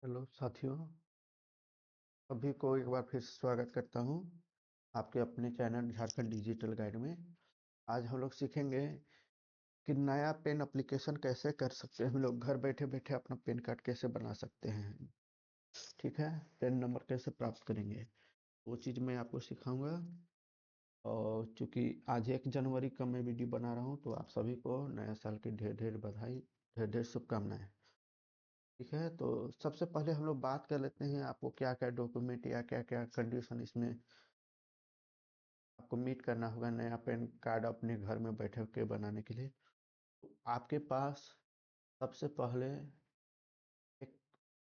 Hello साथियों, सभी को एक बार फिर से स्वागत करता हूं आपके अपने चैनल झारखंड डिजिटल गाइड में। आज हम लोग सीखेंगे कि नया पेन एप्लीकेशन कैसे कर सकते हैं। हम लोग घर बैठे बैठे अपना पेन कार्ड कैसे बना सकते हैं। ठीक है, पेन नंबर कैसे प्राप्त करेंगे वो चीज़ मैं आपको सिखाऊंगा। और चूंकि आज 1 जनवरी का मैं वीडियो बना रहा हूँ, तो आप सभी को नया साल की ढेर ढेर बधाई, ढेर ढेर शुभकामनाएं। ठीक है, तो सबसे पहले हम लोग बात कर लेते हैं आपको क्या क्या डॉक्यूमेंट या क्या क्या कंडीशन इसमें आपको मीट करना होगा नया पैन कार्ड अपने घर में बैठे के बनाने के लिए। तो आपके पास सबसे पहले एक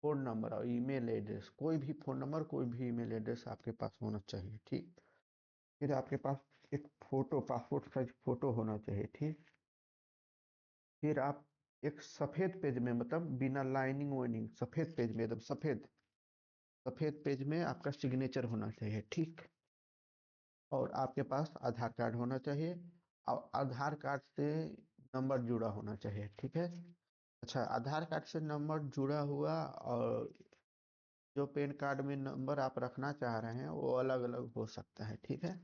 फ़ोन नंबर और ईमेल एड्रेस, कोई भी फ़ोन नंबर कोई भी ईमेल एड्रेस आपके पास होना चाहिए। ठीक, फिर आपके पास एक फ़ोटो, पासपोर्ट साइज फ़ोटो होना चाहिए। ठीक, फिर आप एक सफ़ेद पेज में, मतलब बिना लाइनिंग वाइनिंग, सफ़ेद पेज में, एकदम सफ़ेद सफ़ेद पेज में आपका सिग्नेचर होना चाहिए। ठीक, और आपके पास आधार कार्ड होना चाहिए और आधार कार्ड से नंबर जुड़ा होना चाहिए। ठीक है, अच्छा, आधार कार्ड से नंबर जुड़ा हुआ और जो पैन कार्ड में नंबर आप रखना चाह रहे हैं वो अलग अलग हो सकता है। ठीक है,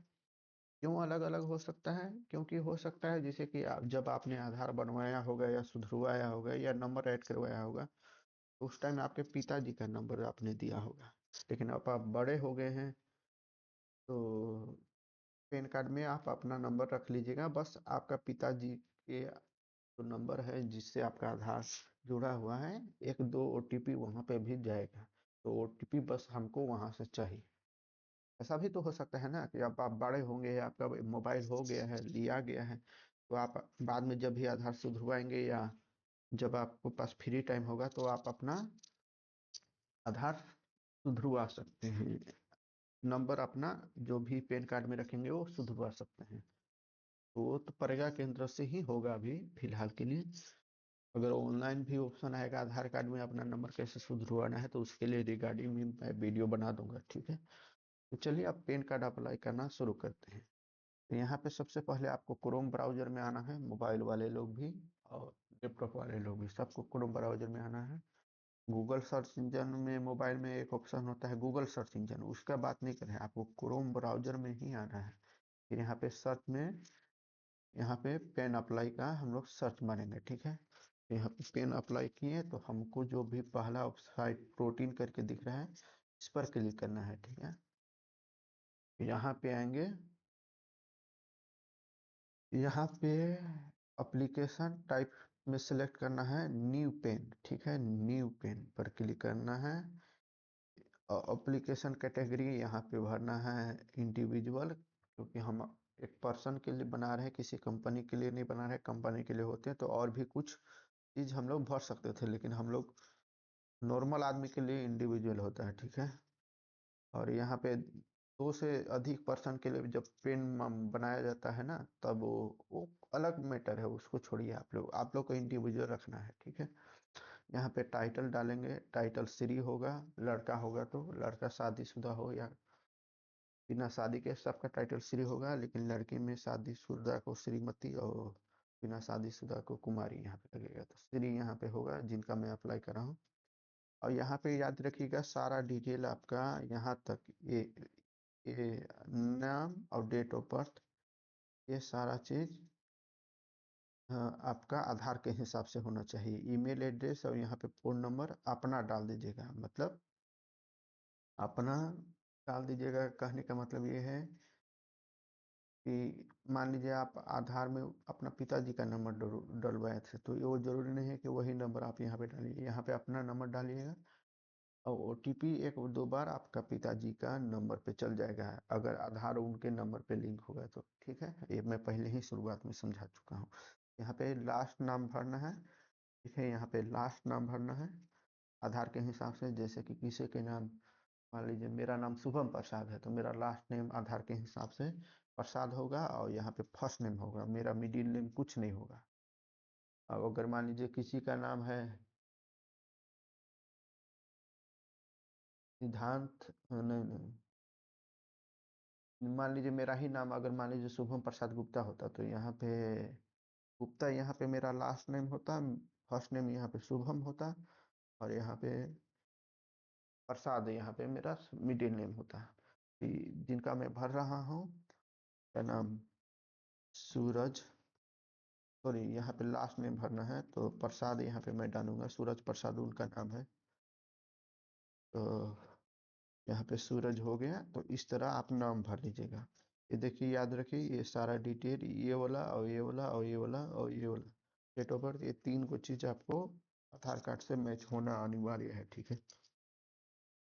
क्यों अलग अलग हो सकता है? क्योंकि हो सकता है जैसे कि आप जब आपने आधार बनवाया होगा या सुधरवाया होगा या नंबर ऐड करवाया होगा, तो उस टाइम आपके पिताजी का नंबर आपने दिया होगा। लेकिन अब आप बड़े हो गए हैं, तो पैन कार्ड में आप अपना नंबर रख लीजिएगा। बस आपका पिताजी के जो नंबर है जिससे आपका आधार जुड़ा हुआ है, एक दो ओटीपी वहाँ पे भी जाएगा। तो ओटीपी बस हमको वहाँ से चाहिए। ऐसा भी तो हो सकता है ना कि अब आप बड़े होंगे, आपका मोबाइल हो गया है, लिया गया है, तो आप बाद में जब भी आधार सुधरवाएंगे या जब आपको पास फ्री टाइम होगा, तो आप अपना आधार सुधरवा सकते हैं। नंबर अपना जो भी पैन कार्ड में रखेंगे वो सुधरवा सकते हैं। तो वो तो परेगा केंद्र से ही होगा अभी फिलहाल के लिए। अगर ऑनलाइन भी ऑप्शन आएगा आधार कार्ड में अपना नंबर कैसे सुधरवाना है, तो उसके लिए रिगार्डिंग भी मैं वीडियो बना दूंगा। ठीक है, तो चलिए अब पैन कार्ड अप्लाई करना शुरू करते हैं। तो यहाँ पे सबसे पहले आपको क्रोम ब्राउजर में आना है, मोबाइल वाले लोग भी और लैपटॉप वाले लोग भी, सबको क्रोम ब्राउजर में आना है। गूगल सर्च इंजन में मोबाइल में एक ऑप्शन होता है गूगल सर्च इंजन, उसका बात नहीं कर रहे हैं, आपको क्रोम ब्राउजर में ही आना है। फिर यहाँ पे सर्च में, यहाँ पे पेन अप्लाई का हम लोग सर्च मारेंगे। ठीक है, तो यहाँ पे पेन अप्लाई किए तो हमको जो भी पहला साइट प्रोटीन करके दिख रहा है, इस पर क्लिक करना है। ठीक है, यहाँ पे आएंगे, यहाँ पे एप्लीकेशन टाइप में सिलेक्ट करना है न्यू पेन। ठीक है, न्यू पेन पर क्लिक करना है और एप्लीकेशन कैटेगरी यहाँ पे भरना है इंडिविजुअल, क्योंकि हम एक पर्सन के लिए बना रहे हैं, किसी कंपनी के लिए नहीं बना रहे। कंपनी के लिए होते हैं तो और भी कुछ चीज़ हम लोग भर सकते थे, लेकिन हम लोग नॉर्मल आदमी के लिए इंडिविजुअल होता है। ठीक है, और यहाँ पे 2 से अधिक पर्सन के लिए जब पेन बनाया जाता है ना, तब वो अलग मैटर है, उसको छोड़िए। आप लोग को इंडिविजुअल रखना है। ठीक है, यहाँ पे टाइटल डालेंगे, टाइटल श्री होगा, लड़का होगा तो लड़का, शादीशुदा हो या बिना शादी के सबका टाइटल श्री होगा, लेकिन लड़की में शादीशुदा को श्रीमती और बिना शादीशुदा को कुमारी यहाँ पे लगेगा। तो श्री यहाँ पे होगा जिनका मैं अप्लाई कर रहा हूँ। और यहाँ पे याद रखिएगा सारा डिटेल आपका, यहाँ तक ये नाम और डेट ऑफ बर्थ, ये सारा चीज़ आपका आधार के हिसाब से होना चाहिए। ईमेल एड्रेस और यहाँ पे फ़ोन नंबर अपना डाल दीजिएगा, मतलब अपना डाल दीजिएगा। कहने का मतलब ये है कि मान लीजिए आप आधार में अपना पिताजी का नंबर डलवाए थे, तो ये वो ज़रूरी नहीं है कि वही नंबर आप यहाँ पे डालिए। यहाँ पे अपना नंबर डालिएगा और ओटीपी एक दो बार आपका पिताजी का नंबर पे चल जाएगा, अगर आधार उनके नंबर पे लिंक होगा तो। ठीक है, ये मैं पहले ही शुरुआत में समझा चुका हूँ। यहाँ पे लास्ट नाम भरना है। ठीक है, यहाँ पे लास्ट नाम भरना है आधार के हिसाब से। जैसे कि किसी के नाम, मान लीजिए मेरा नाम शुभम प्रसाद है, तो मेरा लास्ट नेम आधार के हिसाब से प्रसाद होगा और यहाँ पे फर्स्ट नेम होगा, मेरा मिडिल नेम कुछ नहीं होगा। अब अगर मान लीजिए किसी का नाम है सिद्धांत, नहीं नहीं, मान लीजिए मेरा ही नाम अगर मान लीजिए शुभम प्रसाद गुप्ता होता, तो यहाँ पे गुप्ता, यहाँ पे मेरा लास्ट नेम होता, फर्स्ट नेम यहाँ पे शुभम होता, और यहाँ पे प्रसाद यहाँ पे मेरा मिडिल नेम होता है। जिनका मैं भर रहा हूँ, क्या नाम, सूरज, सॉरी यहाँ पे लास्ट नेम भरना है, तो प्रसाद यहाँ पे मैं डालूंगा, सूरज प्रसाद उनका नाम है। तो यहाँ पे सूरज हो गया, तो इस तरह आप नाम भर लीजिएगा। ये देखिए, याद रखिए, ये सारा डिटेल, ये वाला और ये वाला और ये वाला और ये वाला, डेट ऑफ बर्थ, ये तीन को चीज आपको आधार कार्ड से मैच होना अनिवार्य है, ठीक है।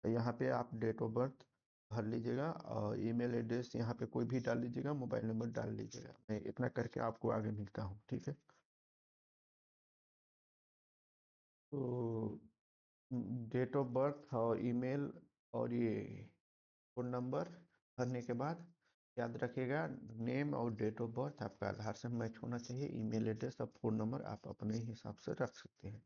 तो यहाँ पे आप डेट ऑफ बर्थ भर लीजिएगा और ईमेल एड्रेस यहाँ पे कोई भी डाल लीजिएगा, मोबाइल नंबर डाल लीजिएगा। मैं इतना करके आपको आगे मिलता हूँ, ठीक है। तो डेट ऑफ बर्थ और ईमेल और ये फ़ोन नंबर भरने के बाद याद रखिएगा, नेम और डेट ऑफ बर्थ आपका आधार से मैच होना चाहिए। ईमेल एड्रेस और फ़ोन नंबर आप अपने हिसाब से रख सकते हैं।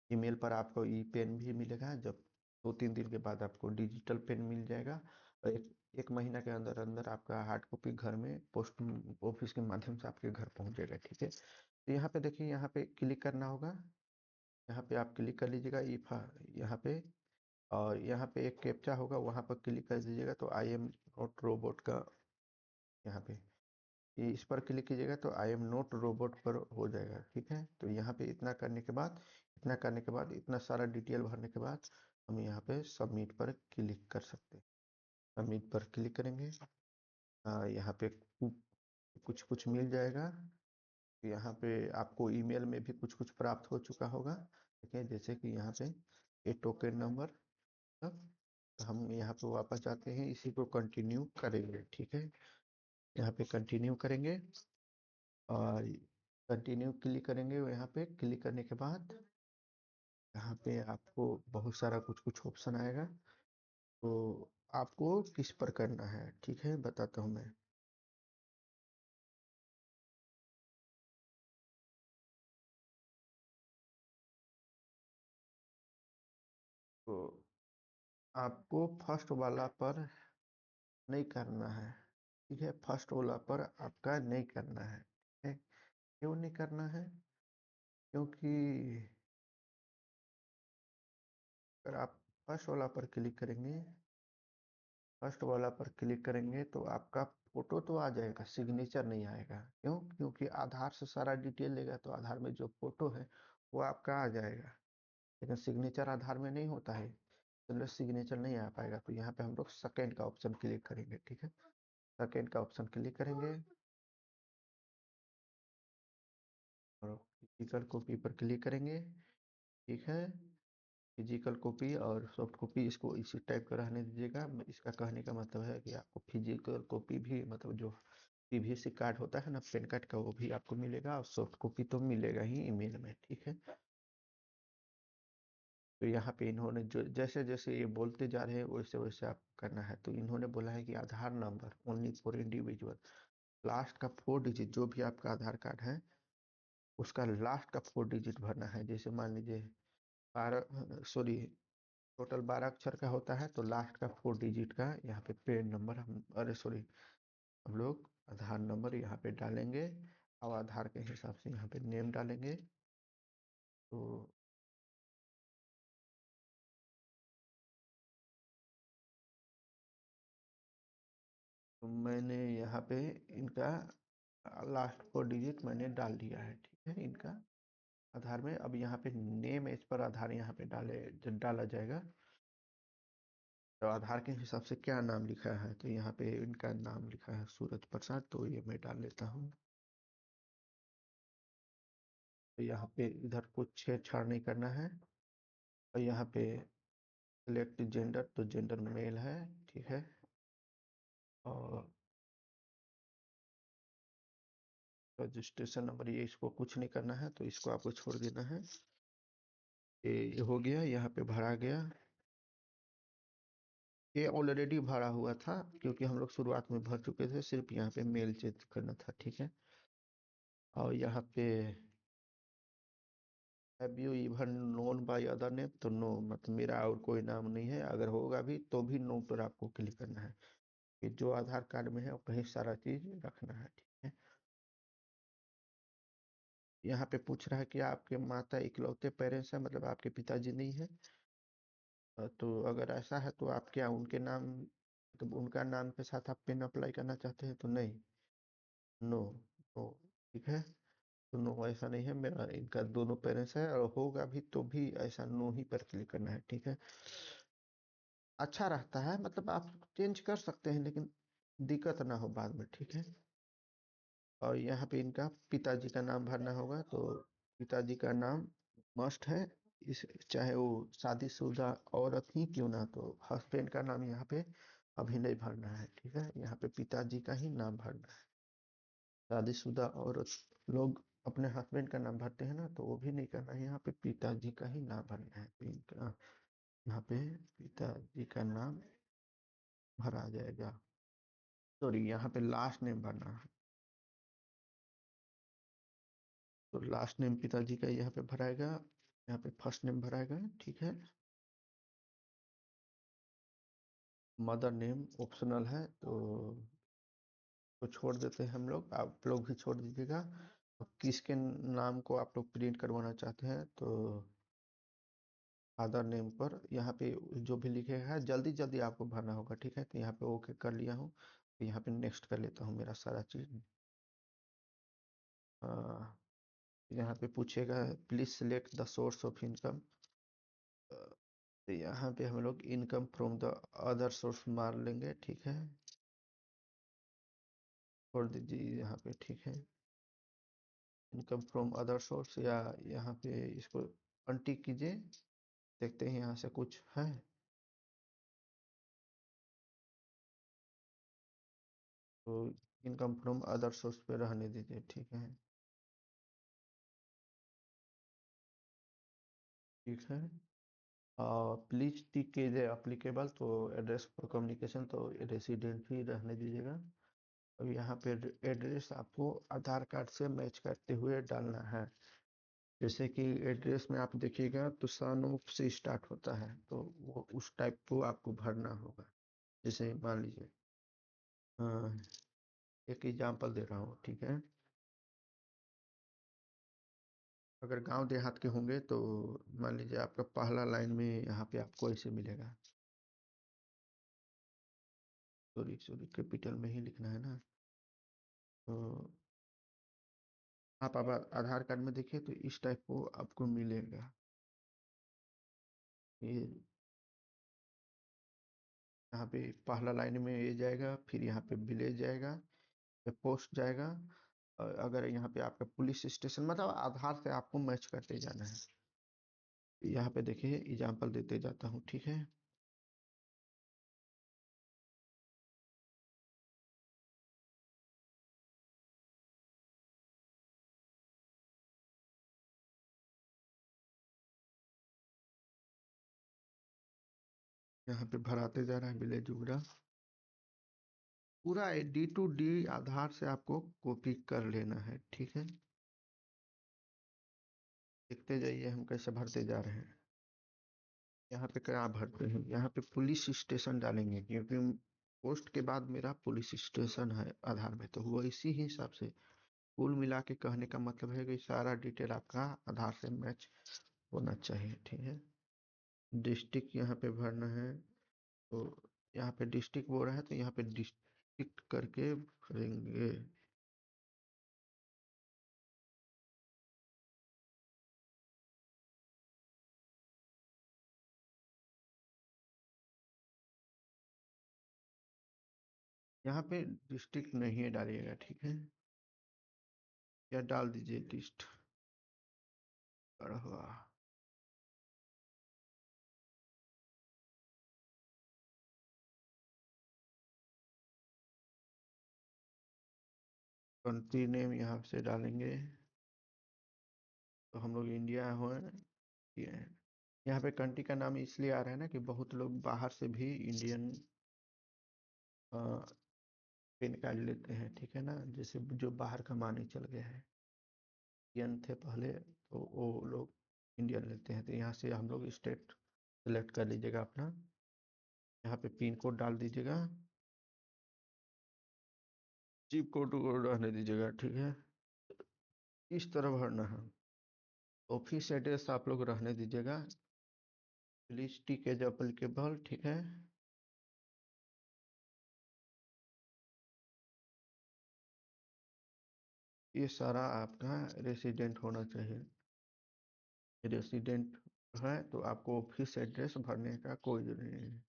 ईमेल पर आपको ई पेन भी मिलेगा, जब 2-3 दिन के बाद आपको डिजिटल पेन मिल जाएगा, और एक एक महीना के अंदर अंदर आपका हार्ड कॉपी घर में पोस्ट ऑफिस के माध्यम से आपके घर पहुंच जाएगा, ठीक है। तो यहाँ पे देखिए, यहाँ पे क्लिक करना होगा, यहाँ पे आप क्लिक कर लीजिएगा यहाँ पे, और यहाँ पे एक कैप्चा होगा, वहाँ पर क्लिक कर दीजिएगा, तो आई एम नॉट रोबोट का, यहाँ पे इस पर क्लिक कीजिएगा तो आई एम नॉट रोबोट पर हो जाएगा, ठीक है। तो यहाँ पे इतना करने के बाद इतना सारा डिटेल भरने के बाद हम यहाँ पे सबमिट पर क्लिक कर सकते हैं। सबमिट पर क्लिक करेंगे, यहाँ पे कुछ कुछ मिल जाएगा। यहाँ पे आपको ईमेल में भी कुछ कुछ प्राप्त हो चुका होगा, ठीक है, जैसे कि यहाँ पे ये टोकन नंबर सब। तो हम यहाँ पे वापस जाते हैं, इसी को कंटिन्यू करेंगे, ठीक है। यहाँ पे कंटिन्यू करेंगे और कंटिन्यू क्लिक करेंगे, यहाँ पे क्लिक करने के बाद यहाँ पे आपको बहुत सारा कुछ कुछ ऑप्शन आएगा, तो आपको किस पर करना है, ठीक है, बताता हूँ मैं। तो आपको फर्स्ट वाला पर नहीं करना है, ठीक है, फर्स्ट वाला पर आपका नहीं करना है, ठीक है। क्यों नहीं करना है? क्योंकि अगर आप फर्स्ट वाला पर क्लिक करेंगे, फर्स्ट वाला पर क्लिक करेंगे तो आपका फोटो तो आ जाएगा, सिग्नेचर नहीं आएगा। क्यों? क्योंकि आधार से सारा डिटेल लेगा, तो आधार में जो फोटो है वो आपका आ जाएगा, लेकिन सिग्नेचर आधार में नहीं होता है, तो सिग्नेचर नहीं आ पाएगा। तो यहाँ पे हम लोग सेकेंड का ऑप्शन क्लिक करेंगे, ठीक है। सेकेंड का ऑप्शन क्लिक करेंगे और फिजिकल कॉपी पर क्लिक करेंगे, ठीक है। फिजिकल कॉपी और सॉफ्ट कॉपी इसको इसी टाइप का रहने दीजिएगा। इसका कहने का मतलब है कि आपको फिजिकल कॉपी भी, मतलब जो पीवीसी कार्ड होता है ना पैन कार्ड का, वो भी आपको मिलेगा, और सॉफ्ट कॉपी तो मिलेगा ही ईमेल में, ठीक है। तो यहाँ पे इन्होंने जो जैसे जैसे ये बोलते जा रहे हैं वैसे वैसे आप करना है। तो इन्होंने बोला है कि Aadhaar number only for individual, last का 4 डिजिट जो भी आपका आधार कार्ड है उसका लास्ट का 4 डिजिट भरना है। जैसे मान लीजिए 12, टोटल 12 अक्षर का होता है, तो लास्ट का 4 डिजिट का यहाँ पे पेन नंबर हम, अरे सॉरी, हम लोग आधार नंबर यहाँ पे डालेंगे, और आधार के हिसाब से यहाँ पे नेम डालेंगे। तो मैंने यहाँ पे इनका लास्ट 4 डिजिट मैंने डाल दिया है, ठीक है, इनका आधार में। अब यहाँ पे नेम इस पर आधार यहाँ पे डाला जाएगा, तो आधार के हिसाब से क्या नाम लिखा है, तो यहाँ पे इनका नाम लिखा है सूरज प्रसाद, तो ये मैं डाल लेता हूँ। तो यहाँ पे इधर कुछ छेड़छाड़ नहीं करना है, और यहाँ पे सिलेक्ट जेंडर, तो जेंडर मेल है, ठीक है। और रजिस्ट्रेशन नंबर, ये इसको कुछ नहीं करना है, तो इसको आपको छोड़ देना है। ये हो गया, यहाँ पे भरा गया, ये ऑलरेडी भरा हुआ था, क्योंकि हम लोग शुरुआत में भर चुके थे, सिर्फ यहाँ पे मेल चेंज करना था, ठीक है। और यहाँ पे have you even known by other name, तो नो, मतलब मेरा और कोई नाम नहीं है, अगर होगा भी तो भी नो पर आपको क्लिक करना है, कि जो आधार कार्ड में है वही सारा चीज रखना है, ठीक है। यहाँ पे पूछ रहा है कि आपके माता इकलौते पेरेंट्स हैं, मतलब आपके पिताजी नहीं है। तो अगर ऐसा है तो आप क्या उनके नाम, मतलब उनका नाम के साथ आप पेन अप्लाई करना चाहते हैं? तो नहीं, नो, नो, ठीक है। तो नो, ऐसा नहीं है, मेरा इनका दोनों पेरेंट्स है, और होगा भी तो भी ऐसा नो ही पर क्लिक करना है, ठीक है। अच्छा रहता है, मतलब आप चेंज कर सकते हैं, लेकिन दिक्कत ना हो बाद में, ठीक है। और यहाँ पे इनका पिताजी का नाम भरना होगा, तो पिताजी का नाम मस्ट है। इस चाहे वो शादीशुदा औरत ही क्यों ना, तो हस्बैंड का नाम यहाँ पे अभी नहीं भरना है, ठीक है। यहाँ पे पिताजी का ही नाम भरना है। शादीशुदा औरत लोग अपने हस्बैंड का नाम भरते हैं ना, तो वो भी नहीं करना है, यहाँ पे पिताजी का ही नाम भरना है। तो इनका यहाँ पे पिताजी का नाम भरा जाएगा। सॉरी, यहाँ पे लास्ट नेम भरना है। तो लास्ट नेम पिताजी का यहाँ पे भराएगा, यहाँ पे फर्स्ट नेम भराएगा, ठीक है। मदर नेम ऑप्शनल है, तो छोड़ देते हैं हम लोग, आप लोग भी छोड़ दीजिएगा। तो किसके नाम को आप लोग प्रिंट करवाना चाहते हैं, तो फादर नेम पर यहाँ पे जो भी लिखेगा है, जल्दी जल्दी आपको भरना होगा, ठीक है। तो यहाँ पे ओके कर लिया हूँ, तो यहाँ पे नेक्स्ट कर लेता हूँ मेरा सारा चीज। यहाँ पे पूछेगा please select the source of income, तो यहाँ पे हम लोग income from the other source मार लेंगे, ठीक है। छोड़ दीजिए यहाँ पे, ठीक है। इनकम फ्रॉम अदर सोर्स, या यहाँ पे इसको अनटिक कीजिए, देखते हैं यहाँ से कुछ है। तो इनकम फ्रॉम अदर सोर्स पे रहने दीजिए, ठीक है। ठीक है। प्लीज टिक कीजिए अप्लीकेबल, तो एड्रेस फॉर कम्युनिकेशन, तो रेसिडेंट ही रहने दीजिएगा। अब यहाँ पे एड्रेस आपको आधार कार्ड से मैच करते हुए डालना है। जैसे कि एड्रेस में आप देखिएगा तो सनोफ से स्टार्ट होता है, तो वो उस टाइप को आपको भरना होगा। जैसे मान लीजिए, एक एग्जांपल दे रहा हूँ, ठीक है। अगर गांव देहात के होंगे तो मान लीजिए आपका पहला लाइन में यहाँ पे आपको ऐसे मिलेगा, सॉरी सॉरी, कैपिटल में ही लिखना है ना। तो आप अब आधार कार्ड में देखिए तो इस टाइप को आपको मिलेगा। ये यहाँ पे पहला लाइन में ये जाएगा, फिर यहाँ पे विलेज जाएगा, फिर पोस्ट जाएगा। और अगर यहाँ पे आपका पुलिस स्टेशन, मतलब आधार से आपको मैच करते जाना है। यहाँ पे देखिए एग्जाम्पल देते जाता हूँ, ठीक है। यहाँ पे भराते जा रहा है विलेज वगैरह, पूरा डी टू डी आधार से आपको कॉपी कर लेना है, ठीक है। देखते जाइए हम कैसे भरते जा रहे हैं। यहाँ पे क्या भरते हैं, यहाँ पे पुलिस स्टेशन डालेंगे, क्योंकि पोस्ट के बाद मेरा पुलिस स्टेशन है आधार में, तो वो इसी ही हिसाब से कुल मिला के कहने का मतलब है कि सारा डिटेल आपका आधार से मैच होना चाहिए, ठीक है। डिस्ट्रिक्ट यहाँ पे भरना है, तो यहाँ पे डिस्ट्रिक्ट बोल रहा है, तो यहाँ पे डिस्ट्रिक्ट करके भरेंगे। यहाँ पे डिस्ट्रिक्ट नहीं डालिएगा, ठीक है। या डाल दीजिए डिस्ट गढ़वा। कंट्री नेम यहाँ से डालेंगे, तो हम लोग इंडिया हो, ये यहाँ पे कंट्री का नाम इसलिए आ रहा है ना कि बहुत लोग बाहर से भी इंडियन पेन कार्ड लेते हैं, ठीक है ना। जैसे जो बाहर कमाने चल गए हैं, इंडियन थे पहले, तो वो लोग इंडियन लेते हैं। तो यहाँ से हम लोग स्टेट सेलेक्ट कर लीजिएगा अपना, यहाँ पे पिन कोड डाल दीजिएगा, जिप कोड रहने दीजिएगा, ठीक है। इस तरह भरना है। ऑफिस एड्रेस आप लोग रहने दीजिएगा, लिस्टिक एज अप्लीकेबल, ठीक है। ये सारा आपका रेसिडेंट होना चाहिए। रेसिडेंट है तो आपको ऑफिस एड्रेस भरने का कोई जरूरी नहीं है।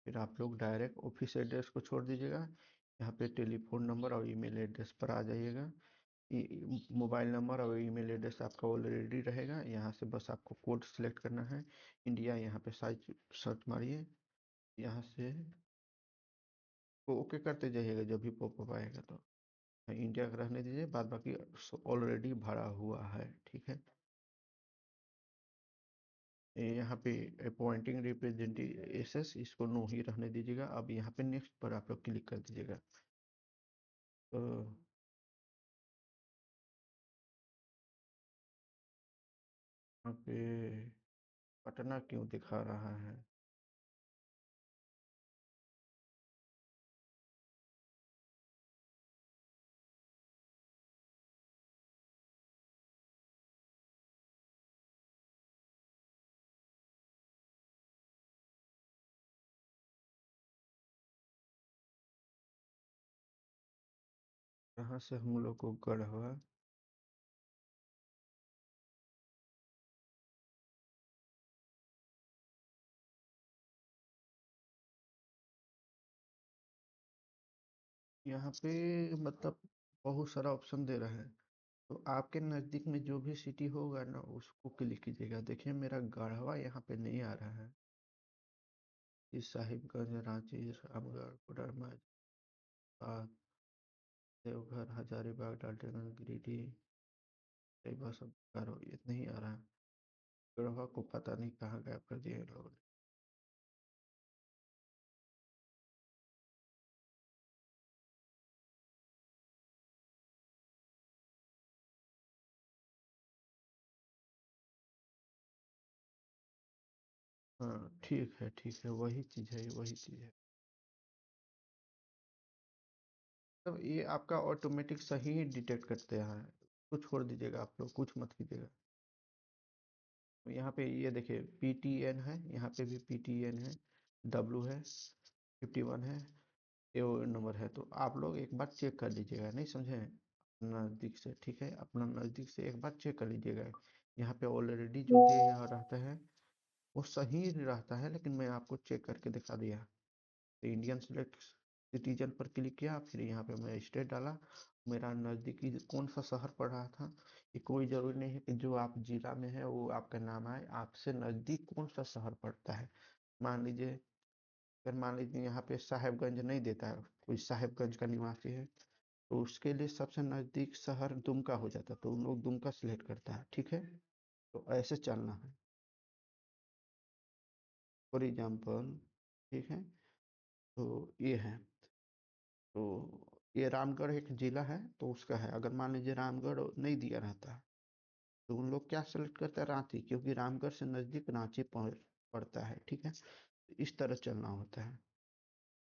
फिर आप लोग डायरेक्ट ऑफिस एड्रेस को छोड़ दीजिएगा। यहाँ पे टेलीफोन नंबर और ईमेल एड्रेस पर आ जाइएगा। मोबाइल नंबर और ईमेल एड्रेस आपका ऑलरेडी रहेगा। यहाँ से बस आपको कोड सिलेक्ट करना है। इंडिया यहाँ पे साइज सर्च मारिए। यहाँ से ओके करते जाइएगा जब भी पॉपअप आएगा तो। इंडिया का रहने दीजिए, बाद बाकी ऑलरेडी भरा हुआ है, ठीक है। यहाँ पे अपॉइंटिंग रिप्रेजेंटेटिव एसएस, इसको नो ही रहने दीजिएगा। अब यहाँ पे नेक्स्ट पर आप लोग क्लिक कर दीजिएगा। तो यहाँ पे पटना क्यों दिखा रहा है? यहाँ से हम लोग को गढ़वा, यहाँ पे मतलब बहुत सारा ऑप्शन दे रहा है। तो आपके नज़दीक में जो भी सिटी होगा ना उसको क्लिक कीजिएगा। देखिए मेरा गढ़वा यहाँ पे नहीं आ रहा है। इस साहिबगंज, रांची, रामगढ़, कोडरमा, बाग, देवघर, हजारीबाग, डाल्टनगंज, गिरिडीह, रेवा, सब बोकारो, ये नहीं आ रहा है। गढ़वा को पता नहीं कहाँ गायब कर दिया इन लोगों ने। हाँ ठीक है, वही चीज़ है, वही चीज़ है। तब ये आपका ऑटोमेटिक सही ही डिटेक्ट करते हैं। कुछ छोड़ दीजिएगा, आप लोग कुछ मत कीजिएगा। तो यहाँ पे ये देखिए PTN है, यहाँ पे भी PTN है, W है, 51 है, AO नंबर है। तो आप लोग एक बार चेक कर लीजिएगा, नहीं समझे? नज़दीक से, ठीक है, अपना नज़दीक से एक बार चेक कर लीजिएगा। यहाँ पे ऑलरेडी जो दिया रहता है वो सही रहता है, लेकिन मैं आपको चेक करके दिखा दिया। तो इंडियन सेलेक्ट सिटीजन पर क्लिक किया, फिर यहाँ पे मैं स्टेट डाला। मेरा नज़दीकी कौन सा शहर पड़ रहा था। ये कोई ज़रूरी नहीं है कि जो आप जिला में है वो आपका नाम आए, आपसे नज़दीक कौन सा शहर पड़ता है। मान लीजिए, अगर मान लीजिए यहाँ पे साहेबगंज नहीं देता है, कोई साहेबगंज का निवासी है, तो उसके लिए सबसे नज़दीक शहर दुमका हो जाता है, तो उन लोग दुमका सिलेक्ट करता है, ठीक है। तो ऐसे चलना है, फॉर एग्जाम्पल, ठीक है। तो ये है, तो ये रामगढ़ एक जिला है तो उसका है। अगर मान लीजिए रामगढ़ नहीं दिया रहता तो उन लोग क्या सेलेक्ट करते हैं, रांची, क्योंकि रामगढ़ से नजदीक रांची पड़ता है, ठीक है। तो इस तरह चलना होता है।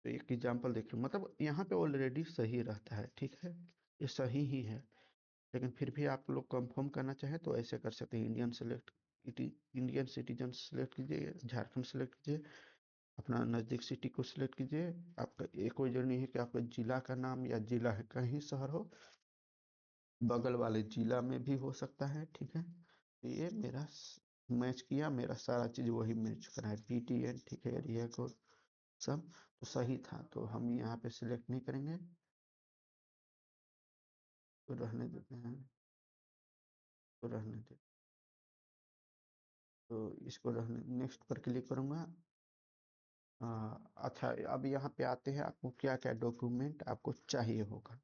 तो एक एग्जांपल देखिए, मतलब यहाँ पे ऑलरेडी सही रहता है, ठीक है, ये सही ही है। लेकिन फिर भी आप लोग कंफर्म करना चाहें तो ऐसे कर सकते हैं। इंडियन सिटीजन सेलेक्ट कीजिए, झारखंड सेलेक्ट कीजिए, अपना नज़दीक सिटी को सिलेक्ट कीजिए। आपका ये कोई जरूरी नहीं है कि आपका जिला का नाम या जिला है कहीं शहर हो, बगल वाले जिला में भी हो सकता है, ठीक है। तो ये मेरा मैच किया, मेरा सारा चीज़ वही मैच करा है, PTN, ठीक है, एरिया कोड सब तो सही था। तो हम यहाँ पे सिलेक्ट नहीं करेंगे, तो रहने देते हैं, तो रहने दे। तो इसको रहने, नेक्स्ट पर क्लिक करूँगा। अच्छा, अब यहाँ पे आते हैं, आपको क्या क्या डॉक्यूमेंट आपको चाहिए होगा।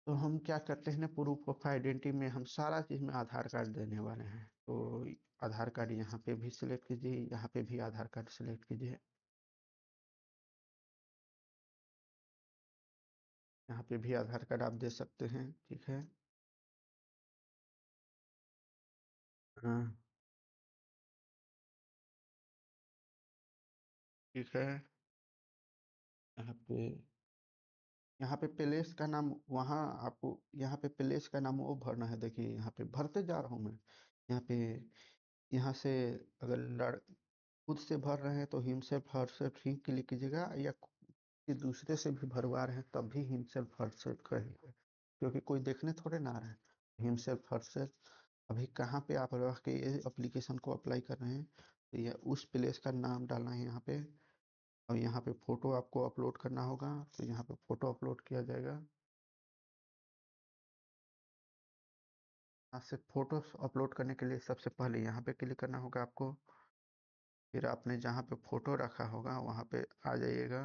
तो हम क्या करते हैं ना, प्रूफ ऑफ आइडेंटिटी में हम सारा चीज़ में आधार कार्ड देने वाले हैं। तो आधार कार्ड यहाँ पे भी सिलेक्ट कीजिए, यहाँ पे भी आधार कार्ड सिलेक्ट कीजिए। यहाँ पे भी आधार कार्ड आप दे सकते हैं, ठीक है। हाँ, ठीक है। यहाँ पे, यहाँ पे प्लेस का नाम वहाँ आपको, यहाँ पे प्लेस का नाम वो भरना है। देखिए यहाँ पे भरते जा रहा हूँ मैं। यहाँ पे यहाँ से अगर खुद से भर रहे हैं तो हिमसेल्फ हरसेल्फ ही क्लिक कीजिएगा, या किसी दूसरे से भी भरवा रहे हैं तब भी हिमसेल्फ हरसेल्फ करिएगा, क्योंकि कोई देखने थोड़े ना आ रहा है। Himself herself. अभी कहाँ पे आप रह के ये एप्लीकेशन को अप्लाई कर रहे हैं, तो ये उस प्लेस का नाम डालना है यहाँ पे, और यहाँ पे फोटो आपको अपलोड करना होगा, तो यहाँ पे फोटो अपलोड किया जाएगा। यहाँ से फोटो अपलोड करने के लिए सबसे पहले यहाँ पे क्लिक करना होगा आपको, फिर आपने जहाँ पे फोटो रखा होगा वहाँ पे आ जाइएगा।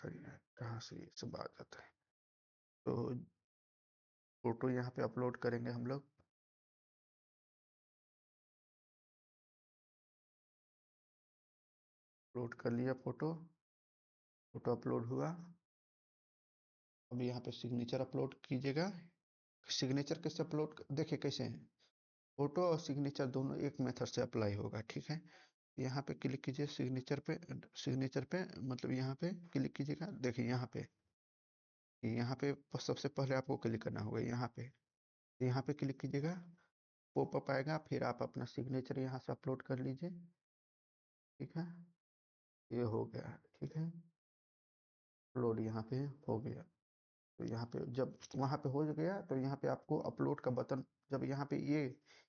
कहाँ से ये सब आ जाता है, तो फोटो यहाँ पे अपलोड करेंगे हम लोग। अपलोड कर लिया फोटो, फोटो अपलोड हुआ। अब यहाँ पे सिग्नेचर अपलोड कीजिएगा। सिग्नेचर कैसे अपलोड, देखिए कैसे है, फोटो और सिग्नेचर दोनों एक मेथड से अप्लाई होगा, ठीक है। यहाँ पे क्लिक कीजिए सिग्नेचर पे, सिग्नेचर पे मतलब यहाँ पे क्लिक कीजिएगा। देखिए यहाँ पे सबसे पहले आपको क्लिक करना होगा यहाँ पे, यहाँ पे क्लिक कीजिएगा, पॉपअप आएगा, फिर आप अपना सिग्नेचर यहाँ से अपलोड कर लीजिए, ठीक है। ये हो गया, ठीक है, अपलोड यहाँ पे हो गया। तो यहाँ पे जब वहाँ पे हो गया तो यहाँ पे आपको अपलोड का बटन, जब यहाँ पे ये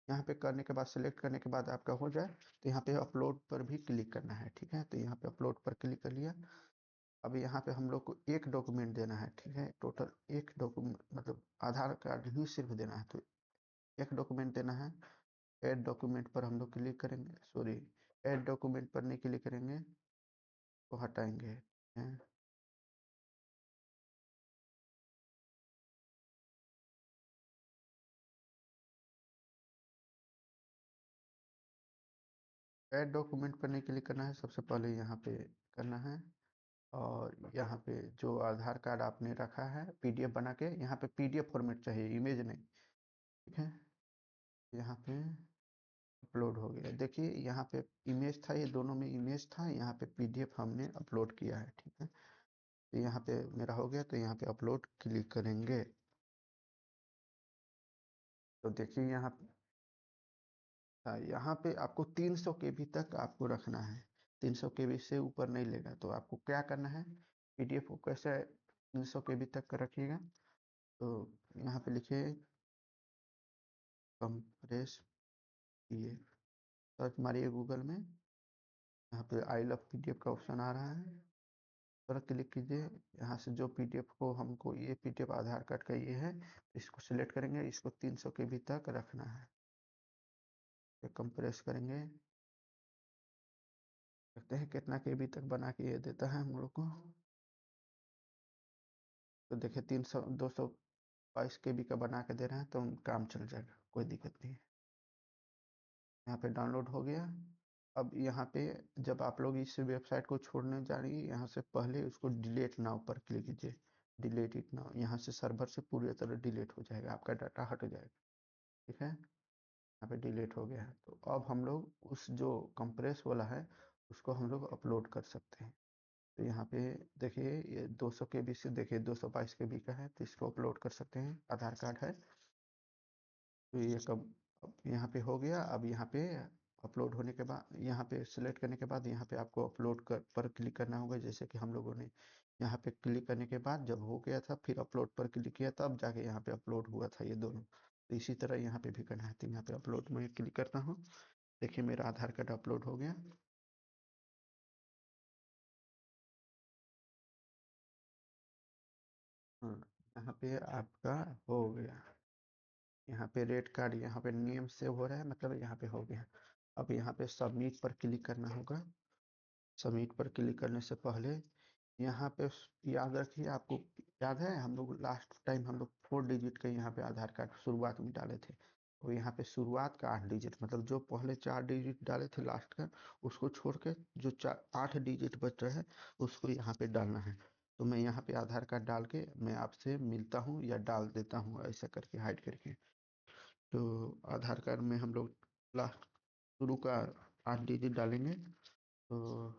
यहाँ पे करने के बाद, सेलेक्ट करने के बाद आपका हो जाए, तो यहाँ पे अपलोड पर भी क्लिक करना है, ठीक है। तो यहाँ पे अपलोड पर क्लिक कर लिया। अब यहाँ पे हम लोग को एक डॉक्यूमेंट देना है, ठीक है, टोटल एक डॉक्यूमेंट, मतलब आधार कार्ड ही सिर्फ देना है, तो एक डॉक्यूमेंट देना है। ऐड डॉक्यूमेंट पर हम लोग क्लिक करेंगे, सॉरी, ऐड डॉक्यूमेंट पर नहीं क्लिक करेंगे, तो हटाएंगे, हैं। ऐड डॉक्यूमेंट पर नहीं क्लिक करना है, सबसे पहले यहाँ पे करना है, और यहाँ पे जो आधार कार्ड आपने रखा है पीडीएफ बना के, यहाँ पे पीडीएफ फॉर्मेट चाहिए, इमेज नहीं, ठीक है। यहाँ पे अपलोड हो गया, देखिए यहाँ पे इमेज था, ये दोनों में इमेज था, यहाँ पे पीडीएफ हमने अपलोड किया है, ठीक है। तो यहाँ पे मेरा हो गया, तो यहाँ पे अपलोड क्लिक करेंगे, तो देखिए यहाँ, हाँ, यहाँ पे आपको 300 केबी तक आपको रखना है, 300 केबी से ऊपर नहीं लेगा। तो आपको क्या करना है, पीडीएफ को कैसे 300 केबी तक का रखिएगा, तो यहाँ पे लिखिए कंप्रेस पीडीएफ, सर्च मारिए गूगल में, यहाँ पे आई लव पीडीएफ का ऑप्शन आ रहा है, पर क्लिक कीजिए। यहाँ से जो पीडीएफ को हमको, ये पीडीएफ आधार कार्ड का ये है, इसको सिलेक्ट करेंगे, इसको 300 केबी तक रखना है, तो कंप्रेस करेंगे, देखते हैं कितना केबी तक बना के ये देता है हम लोग को। तो देखिए 222 केबी का बना के दे रहे हैं, तो काम चल जाएगा, कोई दिक्कत नहीं है। यहाँ पे डाउनलोड हो गया। अब यहाँ पे जब आप लोग इस वेबसाइट को छोड़ने जा रही है, यहाँ से पहले उसको डिलीट नाउ पर क्लिक कीजिए, डिलीट इट नाउ, यहाँ से सर्वर से पूरी तरह डिलीट हो जाएगा, आपका डाटा हट जाएगा, ठीक है। यहाँ पे डिलीट हो गया है, तो अब हम लोग उस जो कंप्रेस वाला है उसको हम लोग अपलोड कर सकते हैं। तो यहाँ पे देखिए ये 200 केबी से, देखिए 222 केबी का है, तो इसको अपलोड कर सकते हैं, आधार कार्ड है। तो ये कब, अब यहाँ पे हो गया। अब यहाँ पे अपलोड होने के बाद, यहाँ पे सिलेक्ट करने के बाद, यहाँ पे आपको अपलोड कर पर क्लिक करना होगा, जैसे कि हम लोगों ने यहाँ पे क्लिक करने के बाद जब हो गया था, फिर अपलोड पर क्लिक किया, तब जाके यहाँ पे अपलोड हुआ था ये दोनों। तो इसी तरह यहाँ पे भी करना है, तो यहाँ पे अपलोड में क्लिक करता हूँ, देखिए मेरा आधार कार्ड अपलोड हो गया। हाँ, यहाँ पे आपका हो गया, यहाँ पे रेड कार्ड, यहाँ पे नेम सेव हो रहा है, मतलब यहाँ पे हो गया। अब यहाँ पे सबमिट पर क्लिक करना होगा। सबमिट पर क्लिक करने से पहले यहाँ पे याद रखिए, आपको याद है हम लोग लास्ट टाइम हम लोग 4 डिजिट का यहाँ पे आधार कार्ड शुरुआत में डाले थे, तो यहाँ पे शुरुआत का 8 डिजिट, मतलब जो पहले 4 डिजिट डाले थे लास्ट का, उसको छोड़ के जो 8 डिजिट बच रहा है उसको यहाँ पे डालना है। तो मैं यहाँ पे आधार कार्ड डाल के मैं आपसे मिलता हूँ या डाल देता हूँ, ऐसा करके हाइड करके। तो आधार कार्ड में हम लोग लास्ट शुरू का 8 डिजिट डालेंगे, तो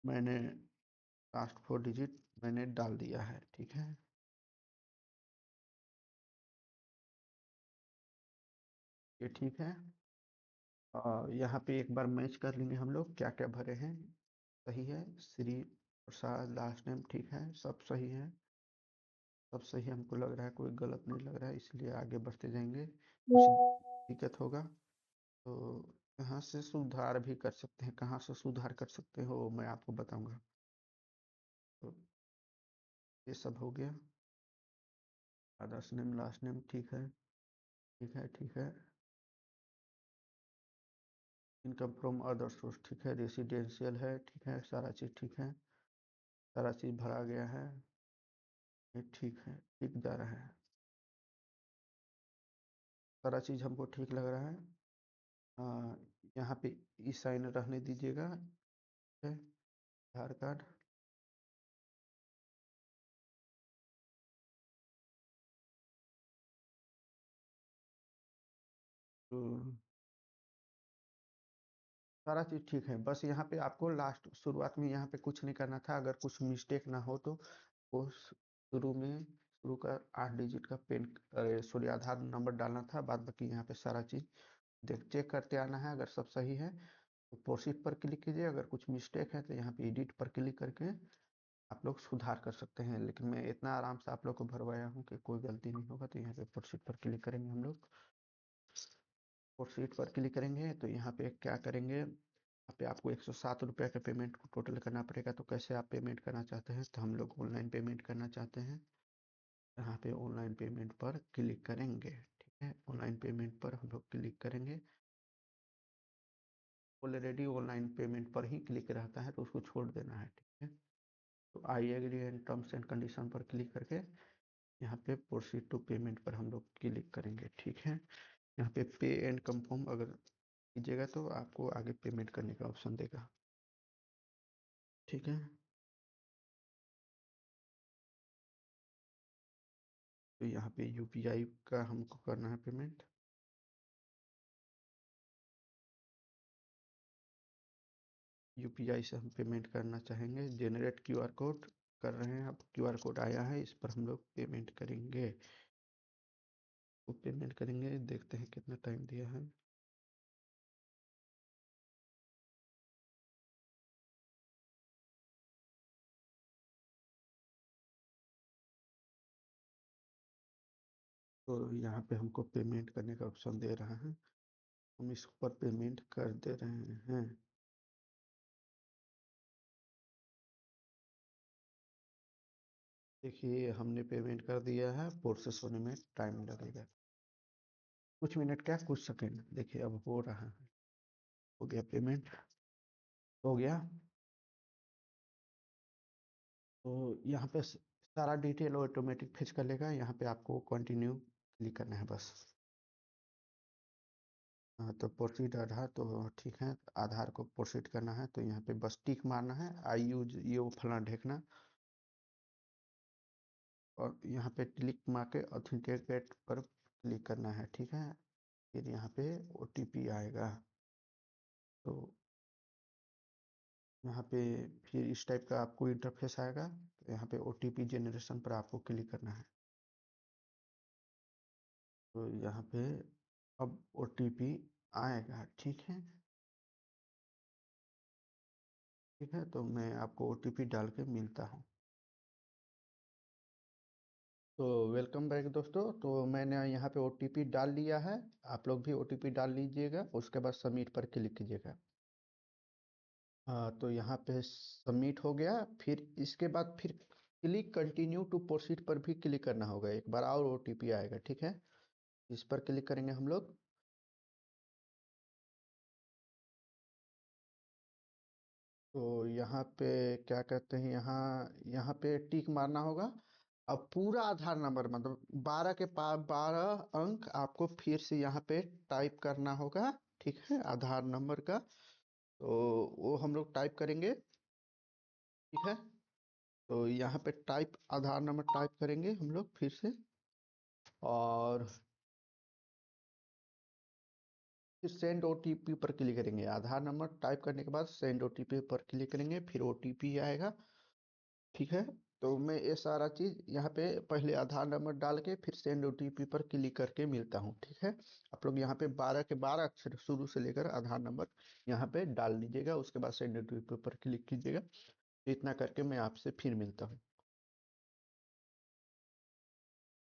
मैंने लास्ट 4 डिजिट मैंने डाल दिया है, ठीक है। ये ठीक है। यहाँ पे एक बार मैच कर लेंगे हम लोग क्या क्या भरे हैं। सही है, श्री प्रसाद लास्ट नेम ठीक है, सब सही है। सब सही हमको लग रहा है, कोई गलत नहीं लग रहा है, इसलिए आगे बढ़ते जाएंगे। कुछ दिक्कत होगा तो यहाँ से सुधार भी कर सकते हैं, कहाँ से सुधार कर सकते हो मैं आपको बताऊंगा। तो ये सब हो गया। फादर्स नेम लास्ट नेम ठीक है, ठीक है, ठीक है। इनकम फ्रॉम अदर सोर्स ठीक है, रेसिडेंशियल है ठीक है, सारा चीज़ ठीक है, सारा चीज़ भरा गया है। ये ठीक है, ठीक जा रहा है, सारा चीज़ हमको ठीक लग रहा है। यहाँ पे ई साइन रहने दीजिएगा, ठीक है। आधार कार्ड, तो सारा चीज़ ठीक है। बस यहाँ पे आपको लास्ट शुरुआत में यहाँ पे कुछ नहीं करना था, अगर कुछ मिस्टेक ना हो तो वो शुरू का 8 डिजिट का पिन, सॉरी आधार नंबर डालना था। बाद बाकी यहाँ पे सारा चीज़ देख चेक करते आना है। अगर सब सही है तो प्रोसीड पर क्लिक कीजिए, अगर कुछ मिस्टेक है तो यहाँ पे एडिट पर क्लिक करके आप लोग सुधार कर सकते हैं। लेकिन मैं इतना आराम से आप लोग को भरवाया हूँ कि कोई गलती नहीं होगा। तो यहाँ पे प्रोसीड पर क्लिक करेंगे हम लोग। प्रोसीड पर क्लिक करेंगे तो यहाँ पे क्या करेंगे, यहाँ पे आपको 107 रुपये का पेमेंट को टोटल करना पड़ेगा। तो कैसे आप पेमेंट करना चाहते हैं, तो हम लोग ऑनलाइन पेमेंट करना चाहते हैं। यहाँ पे ऑनलाइन पेमेंट पर क्लिक करेंगे, ठीक है। ऑनलाइन पेमेंट पर हम लोग क्लिक करेंगे। ऑलरेडी ऑनलाइन पेमेंट पर ही क्लिक रहता है तो उसको छोड़ देना है, ठीक है। तो I agree and terms and condition पर क्लिक करके यहाँ पे प्रोसीड टू पेमेंट पर हम लोग क्लिक करेंगे, ठीक है। यहाँ पे पे एंड कंफर्म अगर कीजिएगा तो आपको आगे पेमेंट करने का ऑप्शन देगा, ठीक है। तो यहाँ पे यूपीआई का हमको करना है पेमेंट। यूपीआई से हम पेमेंट करना चाहेंगे। जनरेट क्यूआर कोड कर रहे हैं, अब क्यूआर कोड आया है, इस पर हम लोग पेमेंट करेंगे। तो पेमेंट करेंगे, देखते हैं कितना टाइम दिया है। तो यहाँ पे हमको पेमेंट करने का ऑप्शन दे रहा है, हम इस पर पेमेंट कर दे रहे हैं। देखिए हमने पेमेंट कर दिया है, प्रोसेस होने में टाइम लगेगा कुछ मिनट, क्या कुछ सेकंड। देखिए अब हो रहा है, हो गया पेमेंट, हो गया। तो यहाँ पे सारा डिटेल ऑटोमेटिक फिच कर लेगा। यहाँ पे आपको कंटिन्यू क्लिक करना है बस। हाँ तो प्रोसीड आधार तो ठीक है, आधार को प्रोसीड करना है तो यहाँ पे बस टिक मारना है, आई यूज ये वो फलाना ढेकना। और यहाँ पे क्लिक मार के ऑथेंटिकेट पर क्लिक करना है, ठीक है। फिर यहाँ पे ओटीपी आएगा, तो यहाँ पे फिर इस टाइप का आपको इंटरफेस आएगा। तो यहाँ पे ओटीपी जनरेशन पर आपको क्लिक करना है। तो यहाँ पे अब ओटीपी आएगा, ठीक है। ठीक है, तो मैं आपको ओटीपी डाल के मिलता हूँ। तो वेलकम बैक दोस्तों, तो मैंने यहाँ पे ओटीपी डाल लिया है। आप लोग भी ओटीपी डाल लीजिएगा, उसके बाद सबमिट पर क्लिक कीजिएगा। हाँ तो यहाँ पे सबमिट हो गया। फिर इसके बाद फिर क्लिक कंटिन्यू टू प्रोसीड पर भी क्लिक करना होगा, एक बार और ओटीपी आएगा, ठीक है। इस पर क्लिक करेंगे हम लोग। तो यहाँ पे क्या कहते हैं, यहाँ यहाँ पे टिक मारना होगा। अब पूरा आधार नंबर मतलब 12 अंक आपको फिर से यहाँ पे टाइप करना होगा, ठीक है, आधार नंबर का। तो वो हम लोग टाइप करेंगे, ठीक है। तो यहाँ पे आधार नंबर टाइप करेंगे हम लोग फिर से। और फिर सेंड ओटीपी पर क्लिक करेंगे। आधार नंबर टाइप करने के बाद सेंड ओटीपी पर क्लिक करेंगे, फिर ओटीपी आएगा, ठीक है। तो मैं ये सारा चीज़ यहाँ पे पहले आधार नंबर डाल के फिर सेंड ओटीपी पर क्लिक करके मिलता हूँ, ठीक है। आप लोग यहाँ पे 12 के 12 अक्षर शुरू से लेकर आधार नंबर यहाँ पे डाल लीजिएगा, उसके बाद सेंड ओटीपी पर क्लिक कीजिएगा। इतना करके मैं आपसे फिर मिलता हूँ।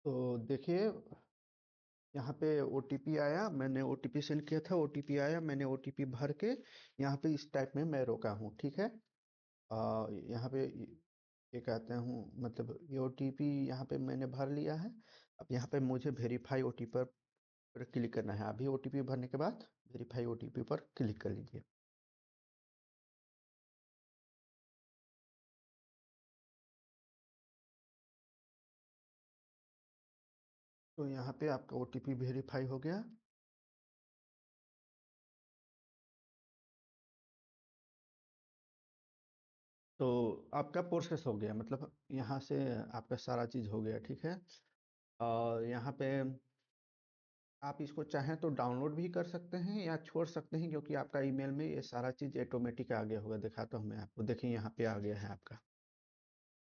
तो देखिए यहाँ पे ओटीपी आया, मैंने ओटीपी सेंड किया था, ओटीपी आया, मैंने ओटीपी भर के यहाँ पे इस टाइप में मैं रोका हूँ, ठीक है। यहाँ पे ये कहते हूँ, मतलब ये ओटीपी यहाँ पे मैंने भर लिया है। अब यहाँ पे मुझे वेरीफाई ओटीपी पर क्लिक करना है। अभी ओटीपी भरने के बाद वेरीफाई ओटीपी पर क्लिक कर लीजिए। तो यहाँ पे आपका ओटीपी वेरीफाई हो गया। तो आपका प्रोसेस हो गया, मतलब यहाँ से आपका सारा चीज़ हो गया, ठीक है। और यहाँ पे आप इसको चाहें तो डाउनलोड भी कर सकते हैं या छोड़ सकते हैं, क्योंकि आपका ईमेल में ये सारा चीज़ ऑटोमेटिक आ गया होगा। दिखाता हूँ मैं आपको, देखिए यहाँ पे आ गया है आपका,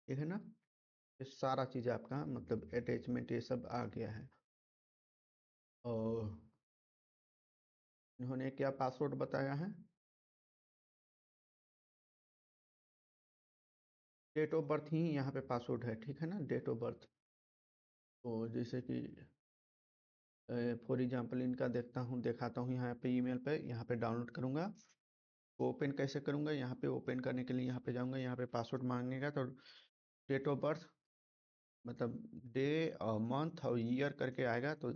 ठीक है ना। ये सारा चीज़ आपका मतलब अटैचमेंट ये सब आ गया है। और इन्होंने क्या पासवर्ड बताया है, डेट ऑफ बर्थ ही यहाँ पे पासवर्ड है, ठीक है ना, डेट ऑफ बर्थ। तो जैसे कि फॉर एग्जांपल इनका देखता हूँ, दिखाता हूँ यहाँ पे ईमेल पे, यहाँ पे डाउनलोड करूँगा। ओपन कैसे करूँगा, यहाँ पे ओपन करने के लिए यहाँ पे जाऊँगा, यहाँ पे पासवर्ड मांगेगा तो डेट ऑफ बर्थ मतलब डे और मंथ और ईयर करके आएगा, तो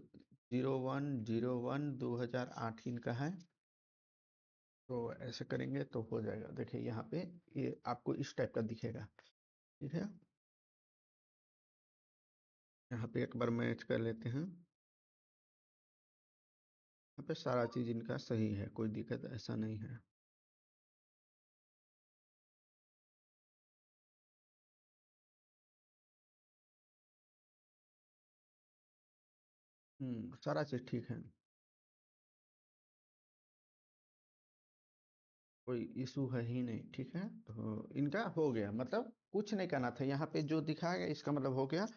01/01/2008 इनका है। तो ऐसे करेंगे तो हो जाएगा। देखिए यहाँ पे ये आपको इस टाइप का दिखेगा, ठीक है। यहाँ पे एक बार मैच कर लेते हैं। यहाँ पे सारा चीज़ इनका सही है, कोई दिक्कत ऐसा नहीं है। सारा चीज़ ठीक है, कोई इशू है ही नहीं, ठीक है। तो इनका हो गया, मतलब कुछ नहीं करना था। यहाँ पे जो दिखाएगा इसका मतलब हो गया।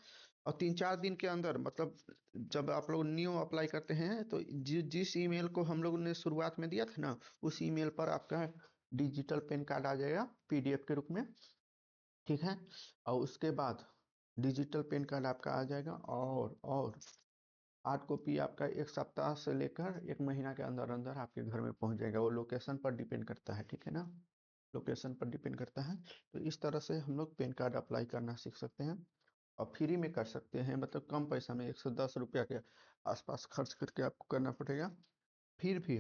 और 3-4 दिन के अंदर, मतलब जब आप लोग न्यू अप्लाई करते हैं तो जिस ईमेल को हम लोग ने शुरुआत में दिया था ना, उस ईमेल पर आपका डिजिटल पेन कार्ड आ जाएगा पीडीएफ के रूप में, ठीक है। और उसके बाद डिजिटल पेन कार्ड आपका आ जाएगा, और हार्ड कॉपी आपका 1 सप्ताह से लेकर 1 महीना के अंदर अंदर आपके घर में पहुंच जाएगा। वो लोकेशन पर डिपेंड करता है, ठीक है ना, लोकेशन पर डिपेंड करता है। तो इस तरह से हम लोग पेन कार्ड अप्लाई करना सीख सकते हैं, और फ्री में कर सकते हैं, मतलब कम पैसा में 110 रुपया के आसपास खर्च करके आपको करना पड़ेगा। फिर भी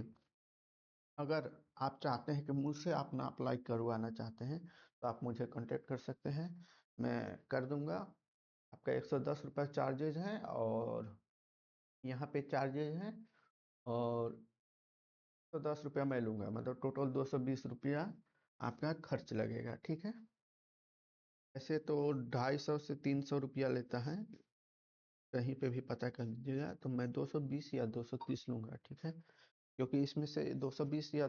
अगर आप चाहते हैं कि मुझसे आप ना अप्लाई करवाना चाहते हैं, तो आप मुझे कांटेक्ट कर सकते हैं, मैं कर दूंगा। आपका 110 रुपये चार्जेज है, और यहाँ पे चार्जेज हैं, और 110 रुपया मैं लूँगा, मतलब टोटल 220 रुपया आपका खर्च लगेगा, ठीक है। ऐसे तो 250 से 300 रुपया लेता है, कहीं पे भी पता कर लीजिएगा। तो मैं 220 या 230 लूँगा, ठीक है। क्योंकि इसमें से 220 या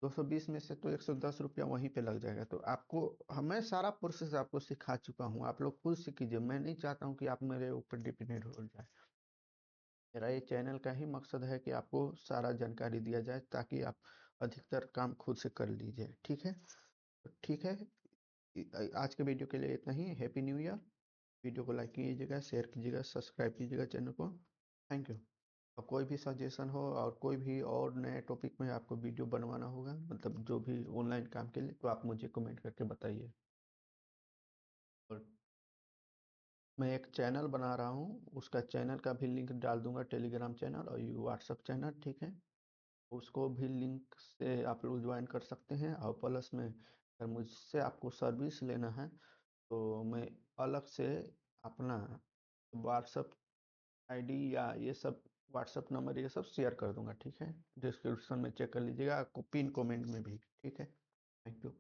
220 में से तो 110 रुपया वहीं पे लग जाएगा। तो आपको मैं सारा प्रोसेस आपको सिखा चुका हूँ, आप लोग खुद से कीजिए। मैं नहीं चाहता हूँ कि आप मेरे ऊपर डिपेंडेंट हो जाए। मेरा ये चैनल का ही मकसद है कि आपको सारा जानकारी दिया जाए, ताकि आप अधिकतर काम खुद से कर लीजिए, ठीक है। तो ठीक है, आज के वीडियो के लिए इतना ही। Happy new year. वीडियो को लाइक कीजिएगा, शेयर कीजिएगा, सब्सक्राइब कीजिएगा चैनल को। Thank you. और कोई भी सजेशन हो और कोई भी और नए टॉपिक में आपको वीडियो बनवाना होगा, मतलब जो भी ऑनलाइन काम के लिए, तो आप मुझे कमेंट करके बताइए। और मैं एक चैनल बना रहा हूँ, उसका चैनल का भी लिंक डाल दूंगा, टेलीग्राम चैनल और व्हाट्सअप चैनल, ठीक है। उसको भी लिंक से आप लोग ज्वाइन कर सकते हैं। और प्लस में अगर मुझसे आपको सर्विस लेना है, तो मैं अलग से अपना व्हाट्सअप आईडी या ये सब व्हाट्सअप नंबर ये सब शेयर कर दूंगा, ठीक है। डिस्क्रिप्शन में चेक कर लीजिएगा, आपको पिन कमेंट में भी, ठीक है। Thank you.